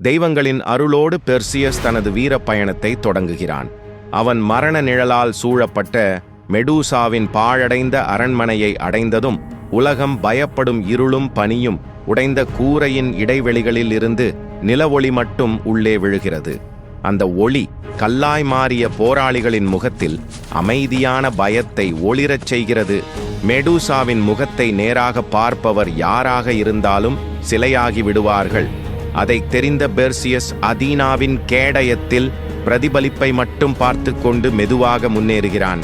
தெய்வங்களின் அருளோடு பெர்சியஸ் தனது வீரப் பயணத்தை தொடங்குகிறான். அவன் மரண நிழலால் சூழப்பட்ட மெடூசாவின் பாழடைந்த அரண்மனையை அடைந்ததும் உலகம் பயப்படும் இருளும் பனியும் உடைந்த கூரையின் இடைவெளிகளில் இருந்து நிலவொளி மட்டும் உள்ளே விழுகிறது. அந்த ஒளி கல்லாய் மாறிய போராளிகளின் முகத்தில் அமைதியான பயத்தை ஒளிரச் செய்கிறது. மெடூசாவின் முகத்தை நேராக பார்ப்பவர் யாராக இருந்தாலும் சிலையாகி விடுவார்கள். அதை தெரிந்த பெர்சியஸ் அதீனாவின் கேடயத்தில் பிரதிபலிப்பை மட்டும் பார்த்து கொண்டு மெதுவாக முன்னேறுகிறான்.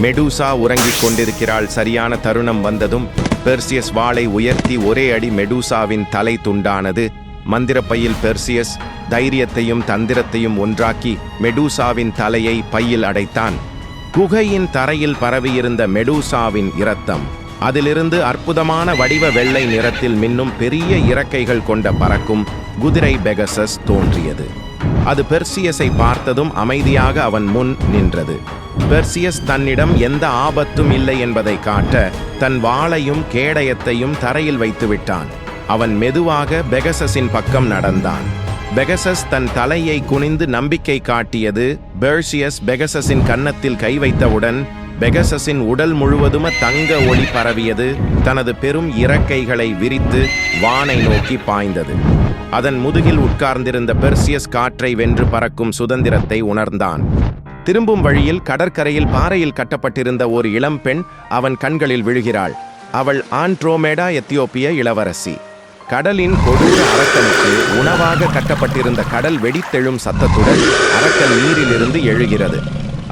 மெடூசா உறங்கிக் கொண்டிருக்கிறாள். சரியான தருணம் வந்ததும் பெர்சியஸ் வாளை உயர்த்தி ஒரே அடி மெடூசாவின் தலை துண்டானது. மந்திரப்பையில் பெர்சியஸ் தைரியத்தையும் தந்திரத்தையும் ஒன்றாக்கி மெடூசாவின் தலையை பையில் அடைத்தான். குகையின் தரையில் பரவியிருந்த மெடூசாவின் இரத்தம், அதிலிருந்து அற்புதமான வடிவ வெள்ளை நிறத்தில் மின்னும் பெரிய இறக்கைகள் கொண்ட பறக்கும் குதிரை பெகசஸ் தோன்றியது. அது பெர்சியஸை பார்த்ததும் அமைதியாக அவன் முன் நின்றது. பெர்சியஸ் தன்னிடம் எந்த ஆபத்தும் இல்லை என்பதை காட்ட தன் வாளையும் கேடயத்தையும் தரையில் வைத்து விட்டான். அவன் மெதுவாக பெகசஸின் பக்கம் நடந்தான். பெகசஸ் தன் தலையை குனிந்து நம்பிக்கை காட்டியது. பெர்சியஸ் பெகசஸின் கன்னத்தில் கை வைத்தவுடன் பெகசஸின் உடல் முழுவதும் தங்க ஒளி பரவியது. தனது பெரும் இறக்கைகளை விரித்து வானை நோக்கி பாய்ந்தது. அதன் முதுகில் உட்கார்ந்திருந்த பெர்சியஸ் காற்றை வென்று பறக்கும் சுதந்திரத்தை உணர்ந்தான். திரும்பும் வழியில் கடற்கரையில் பாறையில் கட்டப்பட்டிருந்த ஒரு இளம் பெண் அவன் கண்களில் விழுகிறாள். அவள் ஆண்ட்ரோமேடா எத்தியோப்பிய இளவரசி. கடலின் கொடூர அரக்கனுக்கு உணவாக கட்டப்பட்டிருந்த கடல் வெடித்தெழும் சத்தத்துடன் அரக்கன் நீரிலிருந்து எழுகிறது.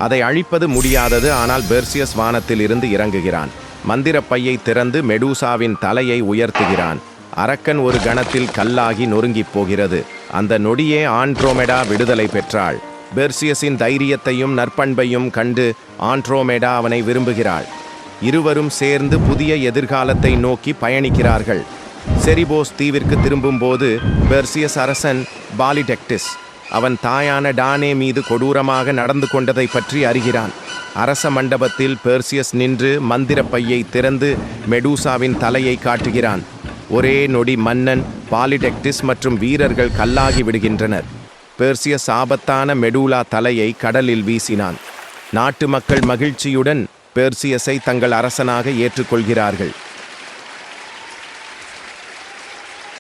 அதை அழிப்பது முடியாதது. ஆனால் பெர்சியஸ் வானத்தில் இருந்து இறங்குகிறான். மந்திரப்பையை திறந்து மெடூசாவின் தலையை உயர்த்துகிறான். அரக்கன் ஒரு கணத்தில் கல்லாகி நொறுங்கிப் போகிறது. அந்த நொடியே ஆண்ட்ரோமெடா விடுதலை பெற்றாள். பெர்சியஸின் தைரியத்தையும் நற்பண்பையும் கண்டு ஆண்ட்ரோமெடா அவனை விரும்புகிறாள். இருவரும் சேர்ந்து புதிய எதிர்காலத்தை நோக்கி பயணிக்கிறார்கள். செரிபோஸ் தீவிற்கு திரும்பும்போது பெர்சியஸ் அரசன் பாலிடெக்டிஸ் அவன் தாயான டானே மீது கொடூரமாக நடந்து கொண்டதை பற்றி அறிகிறான். அரச மண்டபத்தில் பெர்சியஸ் நின்று மந்திரப்பையை திறந்து மெடூசாவின் தலையை காட்டுகிறான். ஒரே நொடி மன்னன், பாலிடெக்டிஸ் மற்றும் வீரர்கள் கல்லாகி விடுகின்றனர். பெர்சியஸ் ஆபத்தான மெடூலா தலையை கடலில் வீசினான். நாட்டு மக்கள் மகிழ்ச்சியுடன் பெர்சியஸை தங்கள் அரசனாக ஏற்றுக்கொள்கிறார்கள்.